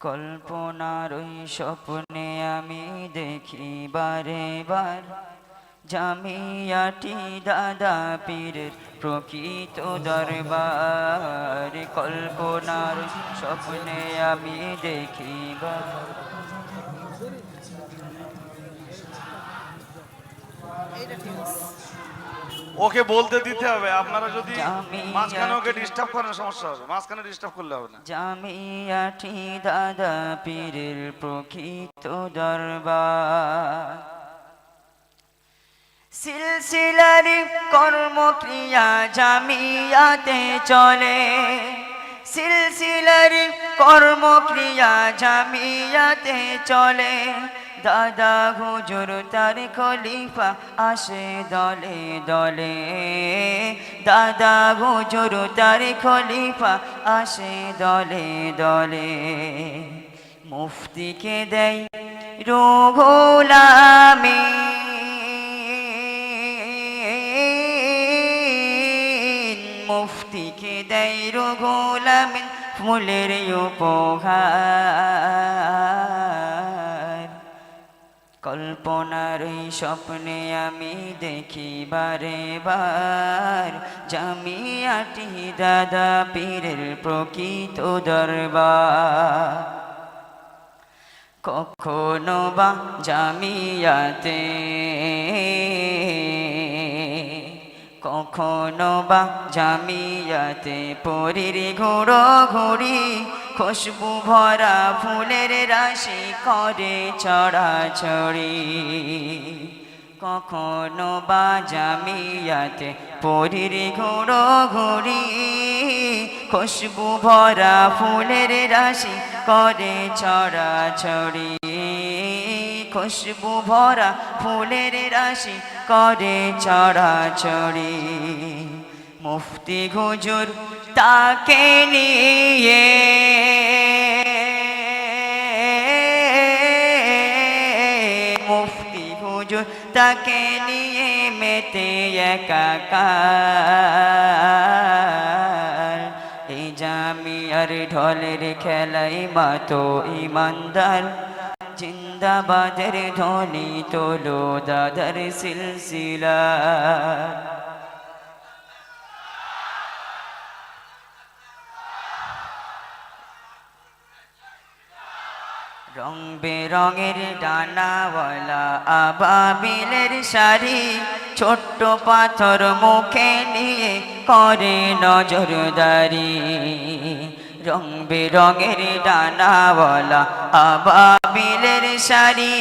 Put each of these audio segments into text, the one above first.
কল্পনার ওই স্বপ্নে আমি দেখি বারে বার জামিয়াটি দাদা পীরের প্রকৃত দরবার। কল্পনার স্বপ্নে আমি দেখি ওকে বলতে দিতে হবে। আপনারা যদি মাঝখানে ওকে ডিস্টার্ব করেন সমস্যা হবে, মাঝখানে ডিস্টার্ব করলে হবে না। জামিয়াটি দাদা পীরের প্রকৃত দরবার। সিলসিলারি কর্মক্রিয়া জামিয়াতে চলে, সিলসিলারি কর্মক্রিয়া জামিয়াতে চলে। দাদা হুজুর তার খলিফা আসে দলে দলে, দাদা হুজুর তার খলিফা আসে দলে দলে। মুফতিকে দেয় রুহুল আমিন, মুফতিকে দেয় রুহুল আমিন ফুলের উপহার। কল্পনার এই স্বপ্নে আমি দেখি বারে বার জামিয়াটি দাদা পীরের প্রকৃত দরবার। কখনো বা জামিয়াতে, কখনো বা জামিয়াতে পরীর ঘোড়ো ঘুরি, খুশবু ভরা ফুলের রাশি করে ছড়াছড়ি। কখনো বা জামিয়াতে পরীর ঘোড়ো ঘুরি, খুশবু ভরা ফুলের রাশি করে ছড়াছড়ি। খুশবু ভরা ফুলের রাশি করে ছড়াছড়ি। মুফতি হুজুর তাকে নিয়ে, মুফতি হুজুর তাকে নিয়ে মেতে একাকার। এই জামিয়ার ঢলের খেলাই মাতো ইমানদার, জিন্দাবাদের ধ্বনি তোলো দাদার সিলসিলা। রং বেরঙের ডানাওয়ালা আবাবিলের শাড়ি, ছোট্ট পাথর মুখে নিয়ে করে নজরদারি। রং বেরঙের ডানাওয়ালা আবাবিলের শাড়ি,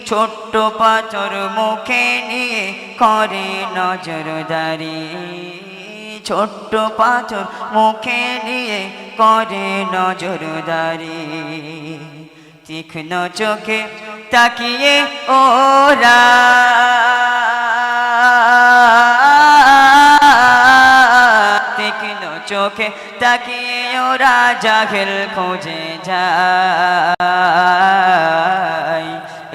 ছোট্ট পাথর মুখে নিয়ে করে নজরদারি। ছোট্ট পাথর মুখে নিয়ে করে নজরদারি। তীক্ষ্ণ চোখে তাকিয়ে ওরা, তীক্ষ্ণ চোখে তাকিয়ে ওরা জাহেল খুঁজে যায়।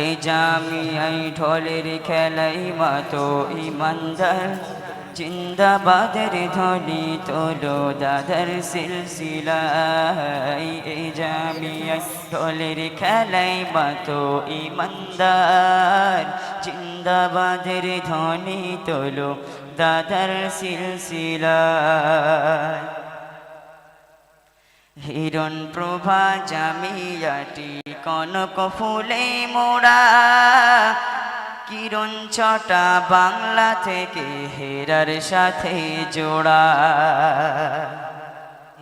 এই জামিয়াই ঢোলের খেলাই মাতো ইমানদার, জিন্দাবাদের ধ্বনি তোলো দাদার সিলসিলায়। এই জামিয়াই ঢোলের খেলাই মাতো ইমানদার, জিন্দাবাদের ধ্বনি তোলো দাদার সিলসিলায়। হিরণ প্রভা জামিয়াটি কনক ফুলে মোড়া, কিরণ ছটা বাংলা থেকে হেরার সাথে জোড়া।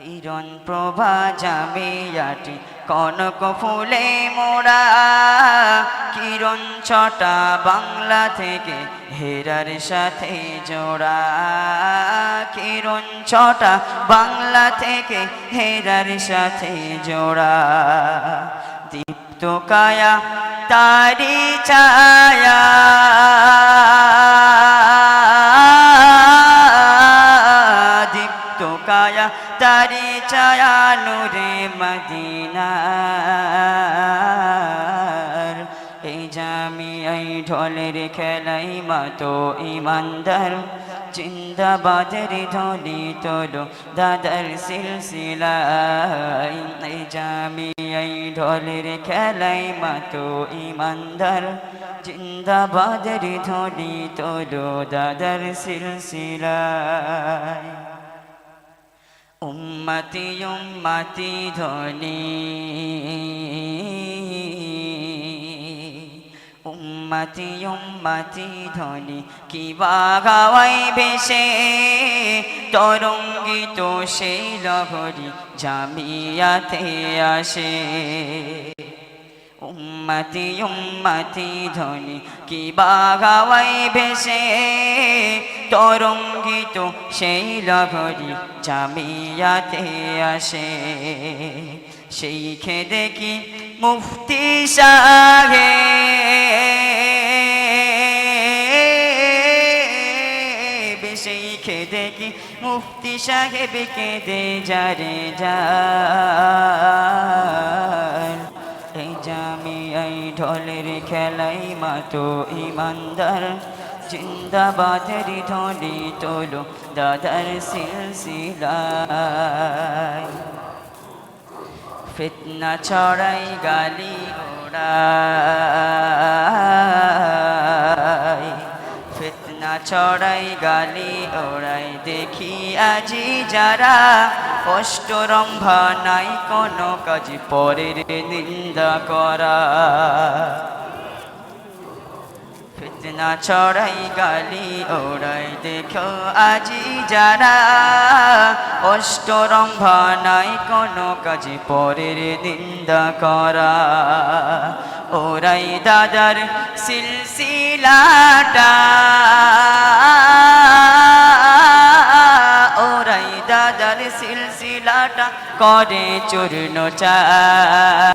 হিরণ প্রভা জামিয়াটি কনক ফুলে মোড়া, কিরণ ছটা বাংলা থেকে হেরার সাথে জোড়া। কিরণ ছটা বাংলা থেকে হেরার সাথে জোড়া। দীপ্ত কায়া তারি ছায়া, দীপ্ত কায়া তারি ছায়া নূরে মদিনার। এই জামিয়াই ঢোলের খেলাই মাতো ইমানদার, জিন্দাবাদের ধ্বনি তোলো দাদার সিলসিলায় এই জামিয়াই ঢোলের খেলায় মাতো ইমানদার জিন্দাবাদের ধ্বনি তোলো দাদার সিলসিলায় উম্মতি উম্মতি ধ্বনি উম্মতি উম্মতি ধ্বনি কি বাগাওয়াই ভেসে তরঙ্গিত সেই লহরী জামিয়াতে আসে উম্মতি উম্মতি ধ্বনি কি বাগাওয়াই ভেসে তরঙ্গিত সেই লহরী জামিয়াতে আসে সেই খেদে কি মুফতি সাহেব সেই খেদে কি মুফতি সাহেব কেঁদে যারে যার এই জামিয়াই ঢোলের খেলাই মাতো ইমানদার জিন্দাবাদের ধ্বনি তোলো দাদার সিলসিলায় ফিতনা ছড়াই গালি ওড়াই ফিতনা ছড়াই গালি ওড়াই দেখি আজি যারা অষ্টরম্ভা নাই কোনো কাজ পরের নিন্দা করা ফিতনা ছড়াই গালি ওড়াই দেখো আজি যারা অষ্টরম্ভা নাই কোনো কাজ পরের নিন্দা করা ওরাই দাদার সিলসিলাটা ওরাই দাদার সিলসিলাটা করে চূর্ণ চার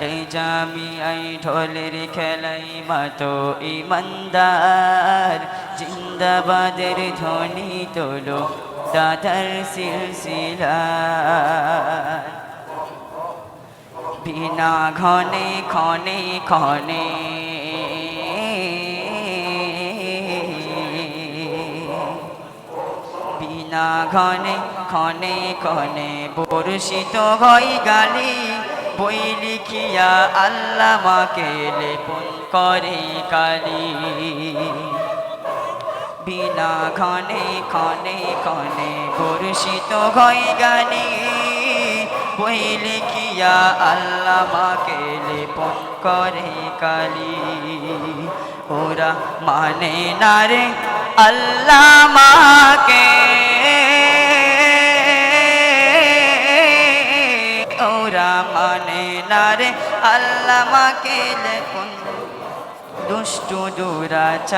এই জামিয়াই ঢোলের খেলাই মাতো ইমানদার জিন্দাবাদের ধ্বনি তোলো দাদার সিলসিলায় বিনা ঘনে ক্ষণে ক্ষণে বিনা ঘনে ক্ষণে ক্ষণে বর্ষিত হয় গালি বই লিখিয়া আল্লামাকে লেপন করে কালি বিনা ঘনে ক্ষণে ক্ষণে বর্ষিত হয় গালি বই লিখিয়া আল্লামাকে লেপন করে কালি ওরা মানে না রে আল্লামাকে ওরা মানে না রে আল্লামাকে লেপন দুষ্টু দুরাচার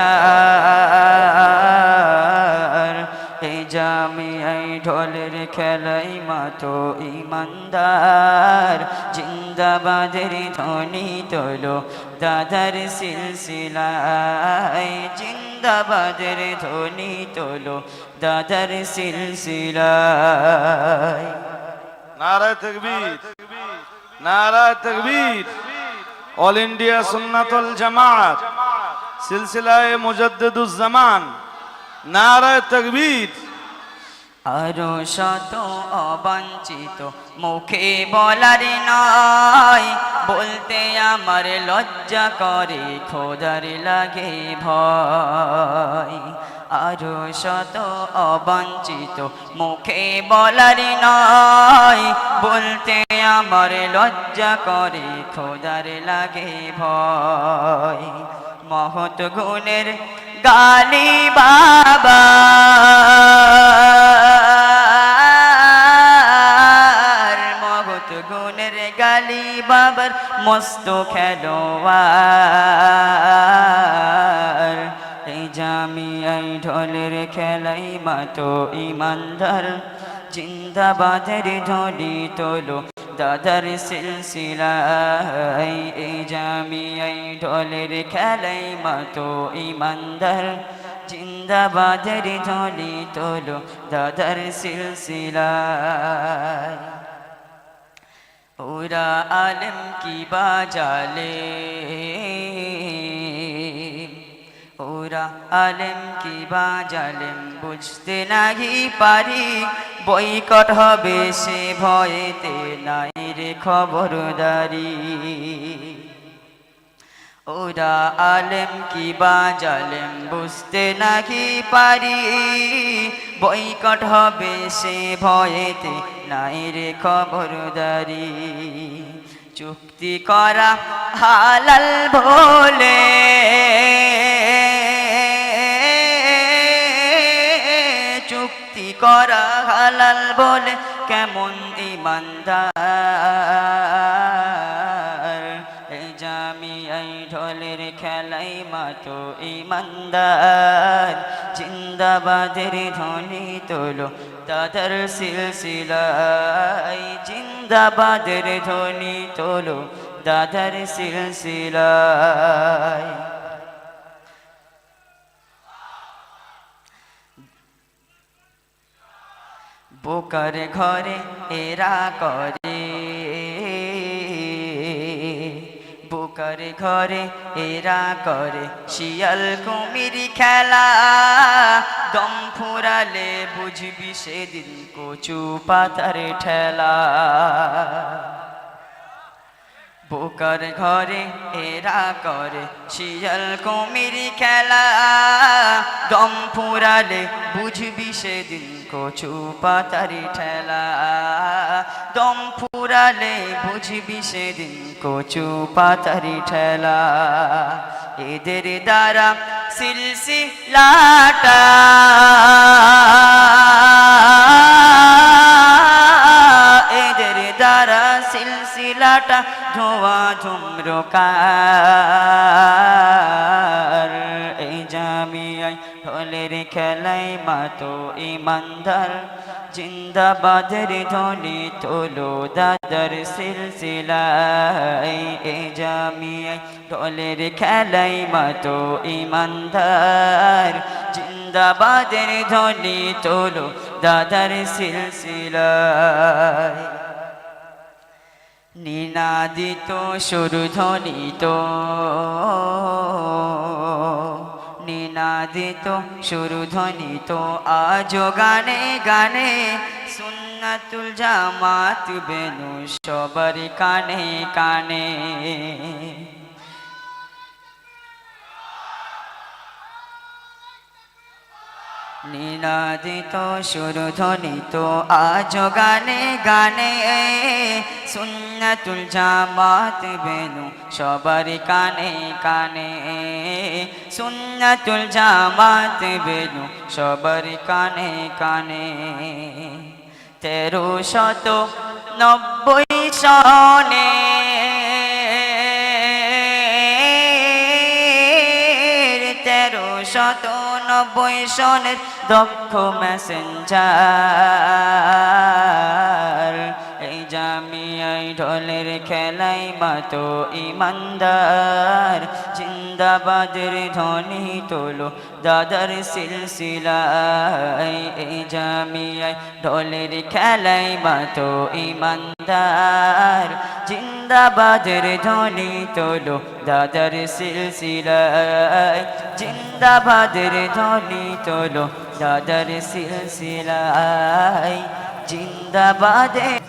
এই জামিয়াই ঢোলের খেলাই মাতো ইমানদার জিন্দাবাদের ধ্বনি তোলো দাদার সিলসিলায় জিন্দাবাদের ধ্বনি তোলো দাদার সিলসিলায় নারায়ে তাকবীর নারায়ে তাকবীর অল ইন্ডিয়া সুন্নাতুল জামাত সিলসিলায়ে মুজাদ্দিদুজ জামান নারায়ে তাকবীর আরো শত অবাঞ্ছিত মুখে বলার নয় বলতে আমার লজ্জা করে খোদার লাগে ভয় আরো শত অবাঞ্ছিত মুখে বলার নয় বলতে আমার লজ্জা করে খোদার লাগে ভয় মহৎ গুণের গালি বাবা মহৎ গুণের গালি বাবার মস্ত খেলোয়ার এই জামিয়াই ঢোলের খেলাই মাতো ইমানদার জিন্দাবাদের ধ্বনি তোলো দাদার সিলসিলায় এই জামিয়াই ঢোলের খেলাই মাতো ইমানদার জিন্দাবাদের ধ্বনি তোলো দাদার সিলসিলায় ওরা আলেম কি বাজালে ওরা আলেম কি বা জালেম বুঝতে নাহি পারি, বয়কট হবে সে ভয়েতে নাই রে খবরদারি। ওরা আলেম কি বা জালেম বুঝতে নাহি পারি, বয়কট হবে সে ভয়েতে নাই রে খবরদারি। চুক্তি করা হালাল বলে, চুক্তি করা হালাল বলে কেমন ইমানদার, এই জামিয়াই ঢোলের খেলাই মাতো ইমানদার। জিন্দাবাদের ধ্বনি তোলো দাদার সিলসিলায়, জিন্দাবাদের ধ্বনি তোলো দাদার সিলসিলায়। বোকার ঘরে এরা করে, বোকার ঘরে এরা করে শিয়াল কুমির খেলা, দম ফুরালে বুঝবি সেদিন কচু পাতার ঠেলা। বোকার ঘরে এরা করে শিয়াল কুমির খেলা, দম ফুরালে বুঝবি সেদিন কচু পাতার ঠেলা। দম ফুরালে বুঝবি সেদিন কচু পাতার ঠেলা। এদের দ্বারা সিলসিলাটা, এদের দ্বারা সিলসিলাটা ধোয়া ধুম্রকার। এই জামিয়ায় ঢোলের খেলাই মাতো ইমানদার, জিন্দাবাদের ধ্বনি তোলো দাদার সিলসিলায়। এই জামিয়ায় ঢোলের খেলাই মাতো ইমান্দার, জিন্দাবাদের ধ্বনি তোলো দাদার সিলসিলায়। নিনাদিত সুরধ্বনিত, নিনাদিত সুরধ্বনিত আজো গানে গানে, সুন্নাতুল জামাত বেনু সবার কানে কানে। নিনাদিত সুরধ্বনিত আজো গানে গানে, সুন্নাতুল জামাত বেনু সবার কানে কানে। সুন্নাতুল জামাত বেনু সবার কানে কানে। 1390 সনে, 1390 সনের দক্ষ মেসেঞ্জার। এই জামিয়াই ঢোলের খেলাই মাতো ইমানদার, জিন্দাবাদের ধ্বনি তোলো দাদার সিলসিলায়। এই জামিয়াই ঢোলের খেলাই মাতো ইমানদার, জিন্দাবাদের ধ্বনি তোলো দাদার সিলসিলায়। জিন্দাবাদের ধ্বনি তোলো দাদার সিলসিলায়, জিন্দাবাদের